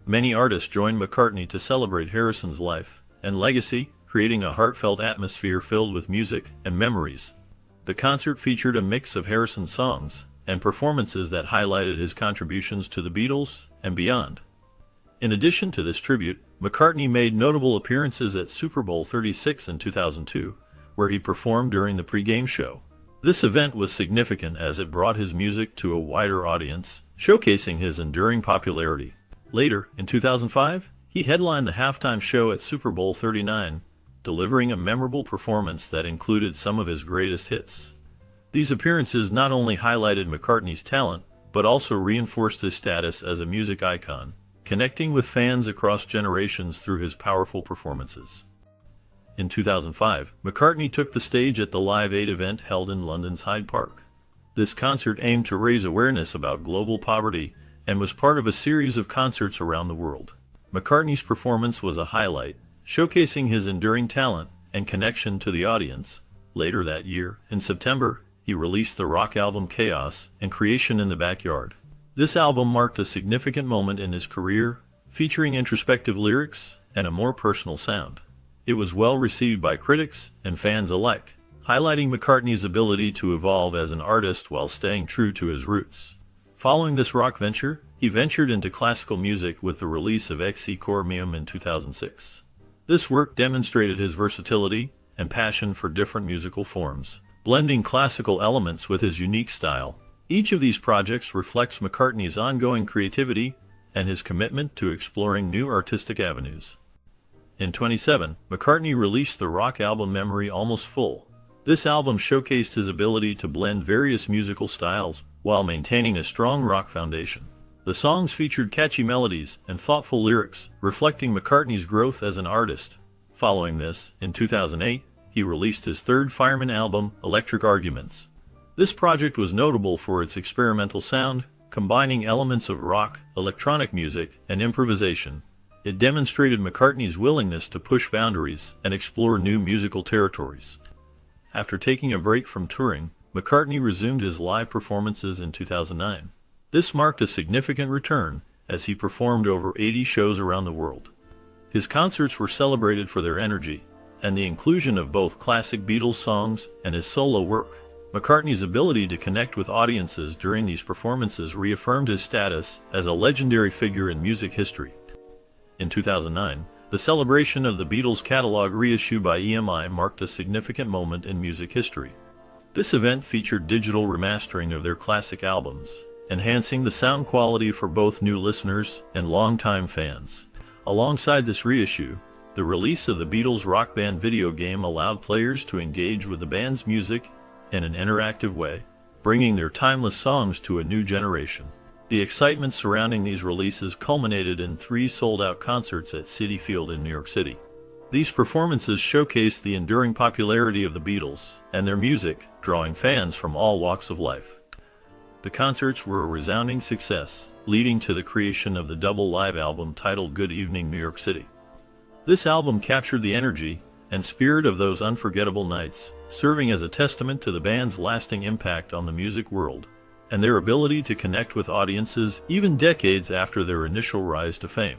Many artists joined McCartney to celebrate Harrison's life and legacy, creating a heartfelt atmosphere filled with music and memories. The concert featured a mix of Harrison's songs and performances that highlighted his contributions to the Beatles and beyond. In addition to this tribute, McCartney made notable appearances at Super Bowl 36 in 2002, where he performed during the pre-game show. This event was significant as it brought his music to a wider audience, showcasing his enduring popularity. Later, in 2005, he headlined the halftime show at Super Bowl 39, delivering a memorable performance that included some of his greatest hits. These appearances not only highlighted McCartney's talent, but also reinforced his status as a music icon, connecting with fans across generations through his powerful performances. In 2005, McCartney took the stage at the Live Aid event held in London's Hyde Park. This concert aimed to raise awareness about global poverty and was part of a series of concerts around the world. McCartney's performance was a highlight, showcasing his enduring talent and connection to the audience. Later that year, in September, he released the rock album Chaos and Creation in the Backyard. This album marked a significant moment in his career, featuring introspective lyrics and a more personal sound. It was well received by critics and fans alike, highlighting McCartney's ability to evolve as an artist while staying true to his roots. Following this rock venture, he ventured into classical music with the release of Exe Cor Meum in 2006. This work demonstrated his versatility and passion for different musical forms, blending classical elements with his unique style. Each of these projects reflects McCartney's ongoing creativity and his commitment to exploring new artistic avenues. In 2007, McCartney released the rock album Memory Almost Full. This album showcased his ability to blend various musical styles while maintaining a strong rock foundation. The songs featured catchy melodies and thoughtful lyrics, reflecting McCartney's growth as an artist. Following this, in 2008, he released his third Fireman album, Electric Arguments. This project was notable for its experimental sound, combining elements of rock, electronic music, and improvisation. It demonstrated McCartney's willingness to push boundaries and explore new musical territories. After taking a break from touring, McCartney resumed his live performances in 2009. This marked a significant return, as he performed over 80 shows around the world. His concerts were celebrated for their energy, and the inclusion of both classic Beatles songs and his solo work. McCartney's ability to connect with audiences during these performances reaffirmed his status as a legendary figure in music history. In 2009, the celebration of the Beatles catalog reissue by EMI marked a significant moment in music history. This event featured digital remastering of their classic albums, enhancing the sound quality for both new listeners and longtime fans. Alongside this reissue, the release of the Beatles Rock Band video game allowed players to engage with the band's music in an interactive way, bringing their timeless songs to a new generation. The excitement surrounding these releases culminated in 3 sold-out concerts at Citi Field in New York City. These performances showcased the enduring popularity of the Beatles and their music, drawing fans from all walks of life. The concerts were a resounding success, leading to the creation of the double live album titled Good Evening New York City. This album captured the energy and spirit of those unforgettable nights, serving as a testament to the band's lasting impact on the music world and their ability to connect with audiences even decades after their initial rise to fame.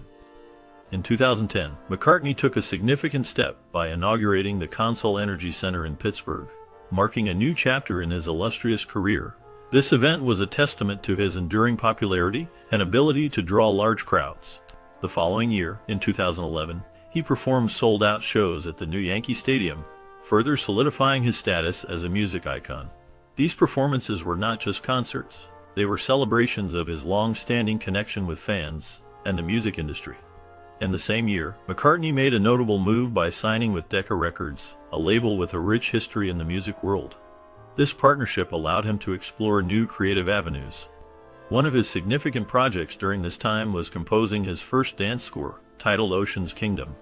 In 2010, McCartney took a significant step by inaugurating the Consol Energy Center in Pittsburgh, marking a new chapter in his illustrious career. This event was a testament to his enduring popularity and ability to draw large crowds. The following year, in 2011, he performed sold-out shows at the new Yankee Stadium, further solidifying his status as a music icon. These performances were not just concerts, they were celebrations of his long-standing connection with fans and the music industry. In the same year, McCartney made a notable move by signing with Decca Records, a label with a rich history in the music world. This partnership allowed him to explore new creative avenues. One of his significant projects during this time was composing his first dance score, titled Ocean's Kingdom.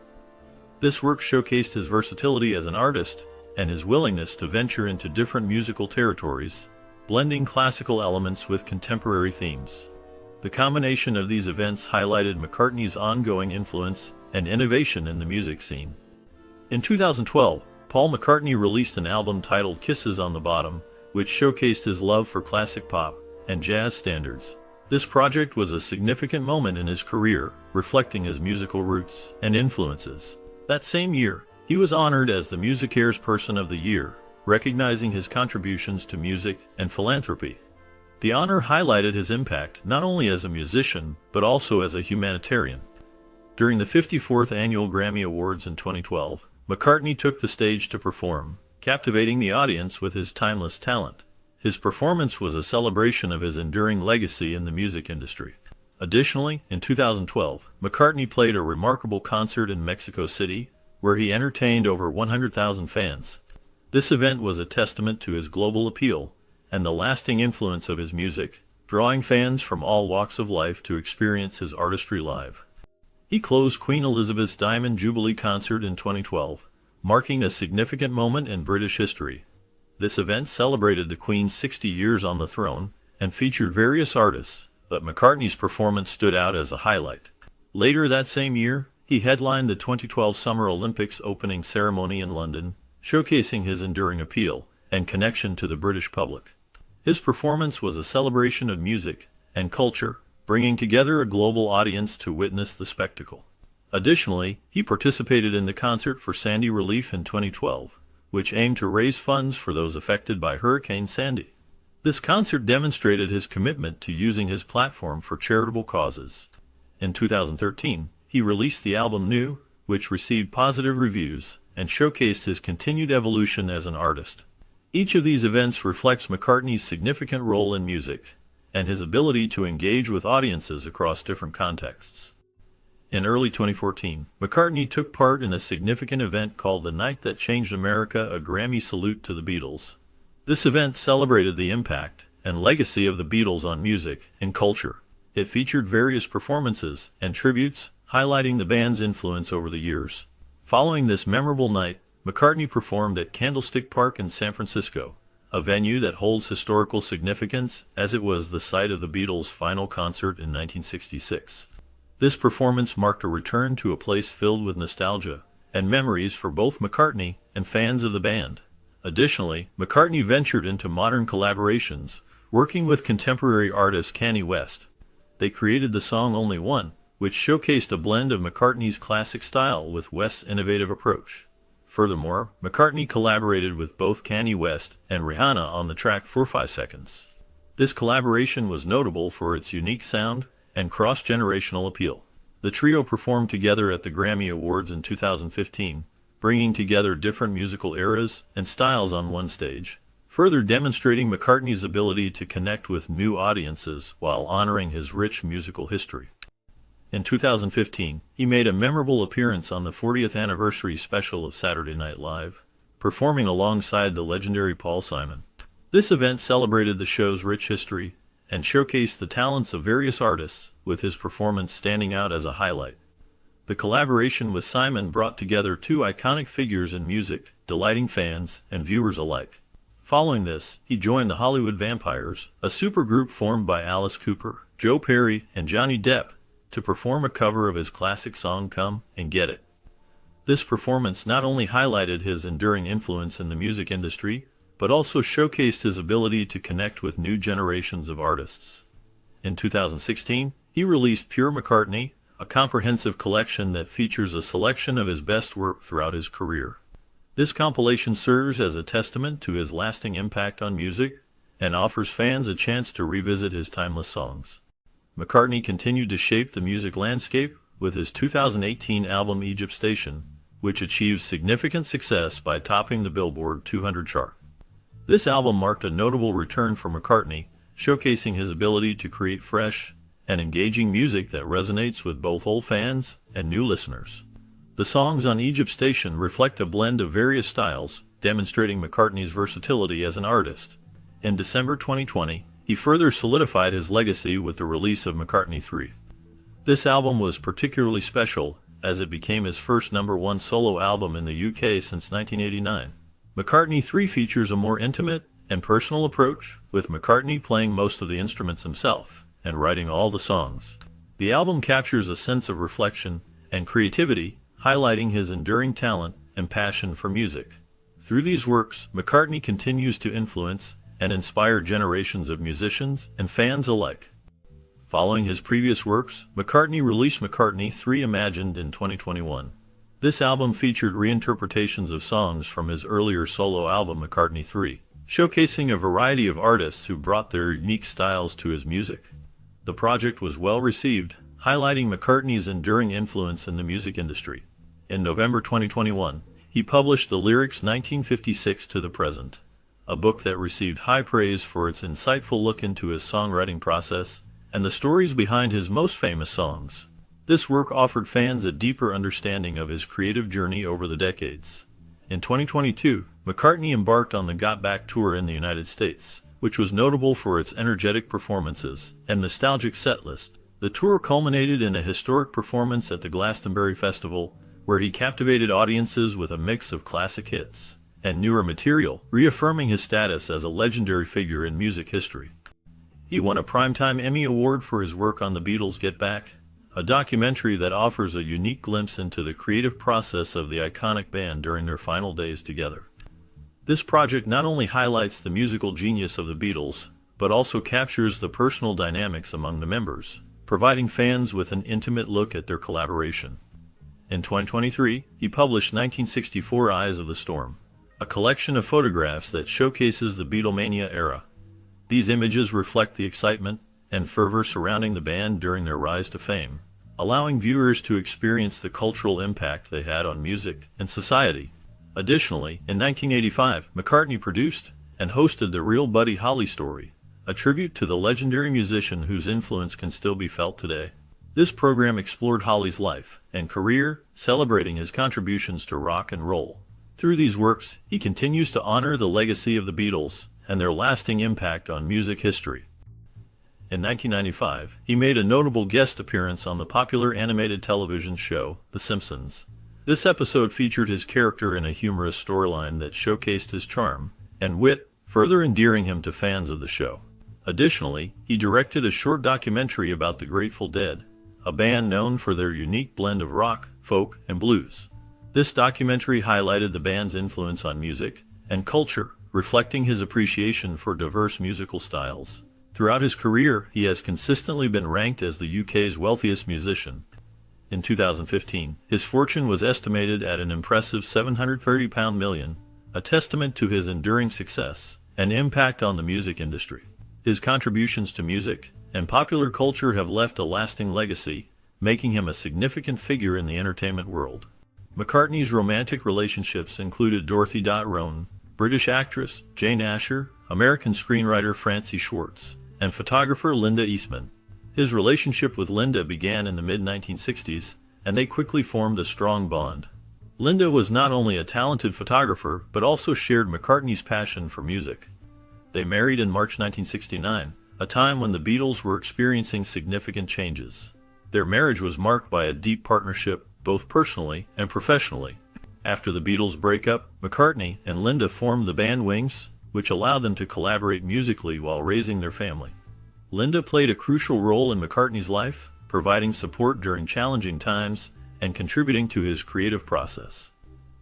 This work showcased his versatility as an artist and his willingness to venture into different musical territories, blending classical elements with contemporary themes. The combination of these events highlighted McCartney's ongoing influence and innovation in the music scene. In 2012, Paul McCartney released an album titled Kisses on the Bottom, which showcased his love for classic pop and jazz standards. This project was a significant moment in his career, reflecting his musical roots and influences. That same year, he was honored as the Musicares Person of the Year, recognizing his contributions to music and philanthropy. The honor highlighted his impact not only as a musician, but also as a humanitarian. During the 54th Annual Grammy Awards in 2012, McCartney took the stage to perform, captivating the audience with his timeless talent. His performance was a celebration of his enduring legacy in the music industry. Additionally, in 2012, McCartney played a remarkable concert in Mexico City, where he entertained over 100,000 fans. This event was a testament to his global appeal and the lasting influence of his music, drawing fans from all walks of life to experience his artistry live. He closed Queen Elizabeth's Diamond Jubilee concert in 2012, marking a significant moment in British history. This event celebrated the Queen's 60 years on the throne and featured various artists, but McCartney's performance stood out as a highlight. Later that same year, he headlined the 2012 Summer Olympics opening ceremony in London, showcasing his enduring appeal and connection to the British public. His performance was a celebration of music and culture, bringing together a global audience to witness the spectacle. Additionally, he participated in the Concert for Sandy Relief in 2012, which aimed to raise funds for those affected by Hurricane Sandy. This concert demonstrated his commitment to using his platform for charitable causes. In 2013, he released the album New, which received positive reviews and showcased his continued evolution as an artist. Each of these events reflects McCartney's significant role in music and his ability to engage with audiences across different contexts. In early 2014, McCartney took part in a significant event called The Night That Changed America, a Grammy salute to the Beatles. This event celebrated the impact and legacy of the Beatles on music and culture. It featured various performances and tributes, highlighting the band's influence over the years. Following this memorable night, McCartney performed at Candlestick Park in San Francisco, a venue that holds historical significance as it was the site of the Beatles' final concert in 1966. This performance marked a return to a place filled with nostalgia and memories for both McCartney and fans of the band. Additionally, McCartney ventured into modern collaborations, working with contemporary artist Kanye West. They created the song Only One, which showcased a blend of McCartney's classic style with West's innovative approach. Furthermore, McCartney collaborated with both Kanye West and Rihanna on the track 5 Seconds. This collaboration was notable for its unique sound and cross-generational appeal. The trio performed together at the Grammy Awards in 2015, bringing together different musical eras and styles on one stage, further demonstrating McCartney's ability to connect with new audiences while honoring his rich musical history. In 2015, he made a memorable appearance on the 40th anniversary special of Saturday Night Live, performing alongside the legendary Paul Simon. This event celebrated the show's rich history and showcased the talents of various artists, with his performance standing out as a highlight. The collaboration with Simon brought together two iconic figures in music, delighting fans and viewers alike. Following this, he joined the Hollywood Vampires, a supergroup formed by Alice Cooper, Joe Perry, and Johnny Depp, to perform a cover of his classic song Come and Get It. This performance not only highlighted his enduring influence in the music industry, but also showcased his ability to connect with new generations of artists. In 2016, he released Pure McCartney, a comprehensive collection that features a selection of his best work throughout his career. This compilation serves as a testament to his lasting impact on music and offers fans a chance to revisit his timeless songs. McCartney continued to shape the music landscape with his 2018 album Egypt Station, which achieved significant success by topping the Billboard 200 chart. This album marked a notable return for McCartney, showcasing his ability to create fresh and engaging music that resonates with both old fans and new listeners. The songs on Egypt Station reflect a blend of various styles, demonstrating McCartney's versatility as an artist. In December 2020, he further solidified his legacy with the release of McCartney 3. This album was particularly special, as it became his first #1 solo album in the UK since 1989. McCartney 3 features a more intimate and personal approach, with McCartney playing most of the instruments himself and writing all the songs. The album captures a sense of reflection and creativity, highlighting his enduring talent and passion for music. Through these works, McCartney continues to influence and inspire generations of musicians and fans alike. Following his previous works, McCartney released McCartney 3 Imagined in 2021. This album featured reinterpretations of songs from his earlier solo album McCartney 3, showcasing a variety of artists who brought their unique styles to his music. The project was well received, highlighting McCartney's enduring influence in the music industry. In November 2021, he published the Lyrics 1956 to the Present, a book that received high praise for its insightful look into his songwriting process and the stories behind his most famous songs. This work offered fans a deeper understanding of his creative journey over the decades. In 2022, McCartney embarked on the Got Back tour in the United States, which was notable for its energetic performances and nostalgic setlist. The tour culminated in a historic performance at the Glastonbury Festival, where he captivated audiences with a mix of classic hits and newer material, reaffirming his status as a legendary figure in music history. He won a Primetime Emmy Award for his work on the Beatles' Get Back, a documentary that offers a unique glimpse into the creative process of the iconic band during their final days together. This project not only highlights the musical genius of the Beatles, but also captures the personal dynamics among the members, providing fans with an intimate look at their collaboration. In 2023, he published 1964 Eyes of the Storm, a collection of photographs that showcases the Beatlemania era. These images reflect the excitement and fervor surrounding the band during their rise to fame, allowing viewers to experience the cultural impact they had on music and society. Additionally, in 1985, McCartney produced and hosted the Real Buddy Holly Story, a tribute to the legendary musician whose influence can still be felt today. This program explored Holly's life and career, celebrating his contributions to rock and roll. Through these works, he continues to honor the legacy of the Beatles and their lasting impact on music history. In 1995, he made a notable guest appearance on the popular animated television show, The Simpsons. This episode featured his character in a humorous storyline that showcased his charm and wit, further endearing him to fans of the show. Additionally, he directed a short documentary about the Grateful Dead, a band known for their unique blend of rock, folk, and blues. This documentary highlighted the band's influence on music and culture, reflecting his appreciation for diverse musical styles. Throughout his career, he has consistently been ranked as the UK's wealthiest musician. In 2015, his fortune was estimated at an impressive £730 million, a testament to his enduring success and impact on the music industry. His contributions to music and popular culture have left a lasting legacy, making him a significant figure in the entertainment world. McCartney's romantic relationships included Dorothy Roan, British actress Jane Asher, American screenwriter Francie Schwartz, and photographer Linda Eastman. His relationship with Linda began in the mid-1960s, and they quickly formed a strong bond. Linda was not only a talented photographer, but also shared McCartney's passion for music. They married in March 1969, a time when the Beatles were experiencing significant changes. Their marriage was marked by a deep partnership, both personally and professionally. After the Beatles' breakup, McCartney and Linda formed the band Wings, which allowed them to collaborate musically while raising their family. Linda played a crucial role in McCartney's life, providing support during challenging times and contributing to his creative process.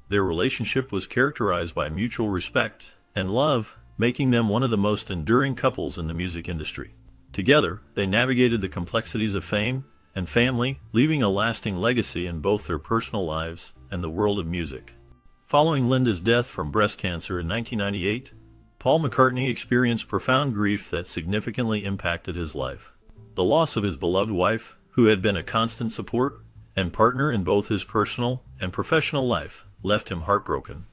Their relationship was characterized by mutual respect and love, making them one of the most enduring couples in the music industry. Together, they navigated the complexities of fame and family, leaving a lasting legacy in both their personal lives and the world of music. Following Linda's death from breast cancer in 1998, Paul McCartney experienced profound grief that significantly impacted his life. The loss of his beloved wife, who had been a constant support and partner in both his personal and professional life, left him heartbroken.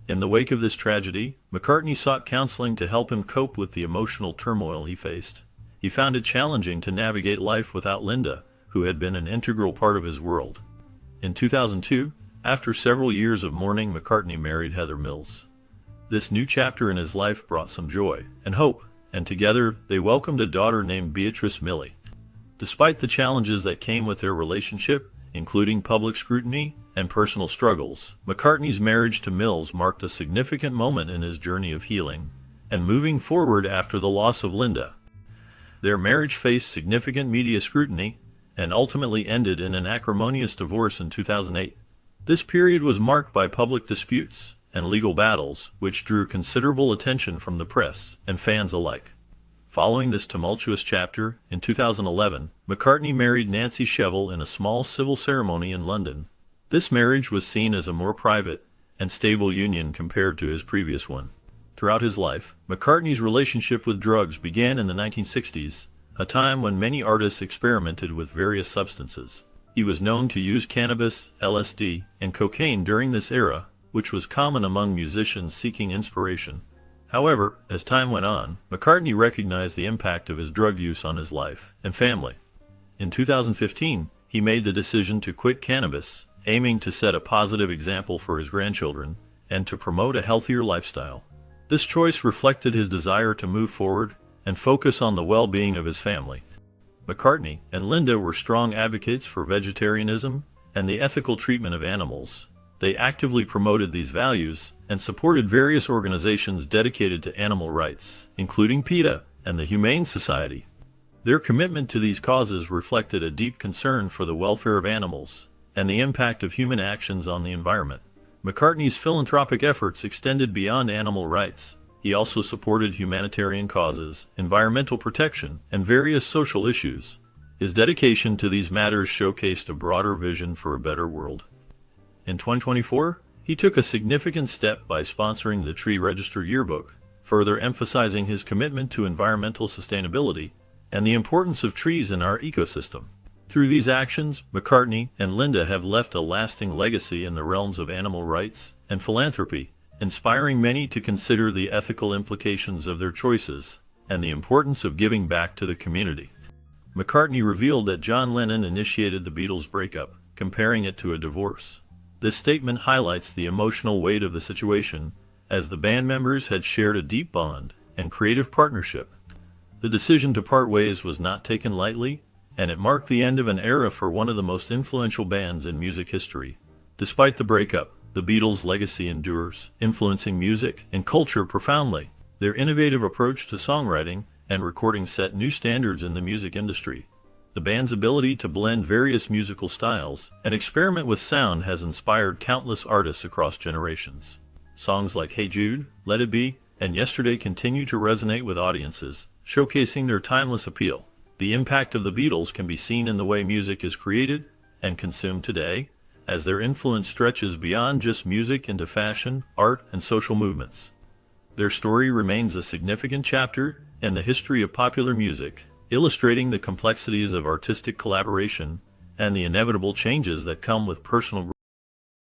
In the wake of this tragedy, McCartney sought counseling to help him cope with the emotional turmoil he faced. He found it challenging to navigate life without Linda, who had been an integral part of his world. In 2002, after several years of mourning, McCartney married Heather Mills. This new chapter in his life brought some joy and hope, and together they welcomed a daughter named Beatrice Millie. Despite the challenges that came with their relationship, including public scrutiny and personal struggles, McCartney's marriage to Mills marked a significant moment in his journey of healing and moving forward after the loss of Linda. Their marriage faced significant media scrutiny and ultimately ended in an acrimonious divorce in 2008. This period was marked by public disputes and legal battles, which drew considerable attention from the press and fans alike. Following this tumultuous chapter, in 2011, McCartney married Nancy Shevell in a small civil ceremony in London. This marriage was seen as a more private and stable union compared to his previous one. Throughout his life, McCartney's relationship with drugs began in the 1960s, a time when many artists experimented with various substances. He was known to use cannabis, LSD, and cocaine during this era, which was common among musicians seeking inspiration. However, as time went on, McCartney recognized the impact of his drug use on his life and family. In 2015, he made the decision to quit cannabis, aiming to set a positive example for his grandchildren and to promote a healthier lifestyle. This choice reflected his desire to move forward and focus on the well-being of his family. McCartney and Linda were strong advocates for vegetarianism and the ethical treatment of animals. They actively promoted these values and supported various organizations dedicated to animal rights, including PETA and the Humane Society. Their commitment to these causes reflected a deep concern for the welfare of animals and the impact of human actions on the environment. McCartney's philanthropic efforts extended beyond animal rights. He also supported humanitarian causes, environmental protection, and various social issues. His dedication to these matters showcased a broader vision for a better world. In 2024, he took a significant step by sponsoring the Tree Register yearbook, further emphasizing his commitment to environmental sustainability and the importance of trees in our ecosystem. Through these actions, McCartney and Linda have left a lasting legacy in the realms of animal rights and philanthropy, inspiring many to consider the ethical implications of their choices. and the importance of giving back to the community. McCartney revealed that John Lennon initiated the Beatles' breakup, comparing it to a divorce. This statement highlights the emotional weight of the situation, as the band members had shared a deep bond and creative partnership. The decision to part ways was not taken lightly, and it marked the end of an era for one of the most influential bands in music history. Despite the breakup, the Beatles' legacy endures, influencing music and culture profoundly. Their innovative approach to songwriting and recording set new standards in the music industry. The band's ability to blend various musical styles and experiment with sound has inspired countless artists across generations. Songs like Hey Jude, Let It Be, and Yesterday continue to resonate with audiences, showcasing their timeless appeal. The impact of the Beatles can be seen in the way music is created and consumed today, as their influence stretches beyond just music into fashion, art, and social movements. Their story remains a significant chapter in the history of popular music, illustrating the complexities of artistic collaboration and the inevitable changes that come with personal